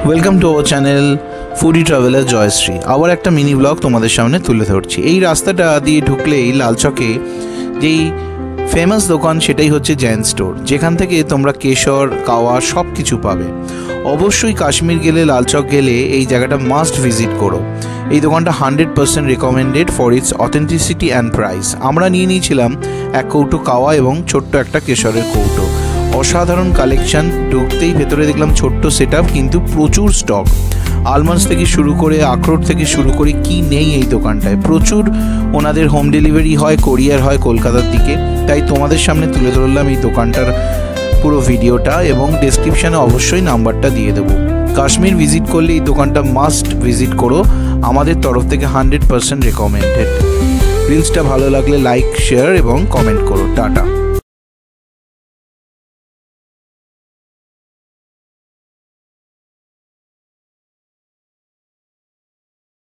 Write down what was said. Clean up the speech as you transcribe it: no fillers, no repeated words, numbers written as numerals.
Welcome to our channel foodie traveller Joyshree. আবার একটা mini blog তোমাদের সামনে তুলে ধরছি। এই রাস্তাটা দিয়ে ঢুকলেই লালচকে যেই ফেমাস দোকান সেটাই হচ্ছে জৈন স্টোর, যেখান থেকে তোমরা কেশর কাওয়া সব কিছু পাবে। অবশ্যই কাশ্মীর গেলে, লালচক গেলে এই জায়গাটা মাস্ট ভিজিট করো। এই দোকানটা 100% recommended for its authenticity and price. আমরা নিয়ে নিয়েছিলাম এক কৌটো কাওয়া এবং ছোট্ট একটা কেশরের কৌটো। অসাধারণ কালেকশন। ঢুকতেই ভেতরে দেখলাম ছোট্ট সেট আপ, কিন্তু প্রচুর স্টক। আলমন্ডস থেকে শুরু করে, আখরোট থেকে শুরু করে কি নেই এই দোকানটায়। প্রচুর ওনাদের হোম ডেলিভারি হয়, কোরিয়ার হয় কলকাতার দিকে। তাই তোমাদের সামনে তুলে ধরলাম এই দোকানটার পুরো ভিডিওটা, এবং ডেসক্রিপশানে অবশ্যই নাম্বারটা দিয়ে দেবো। কাশ্মীর ভিজিট করলে এই দোকানটা মাস্ট ভিজিট করো, আমাদের তরফ থেকে 100% রেকমেন্ডেড। রিলসটা ভালো লাগলে লাইক, শেয়ার এবং কমেন্ট করো। টাটা।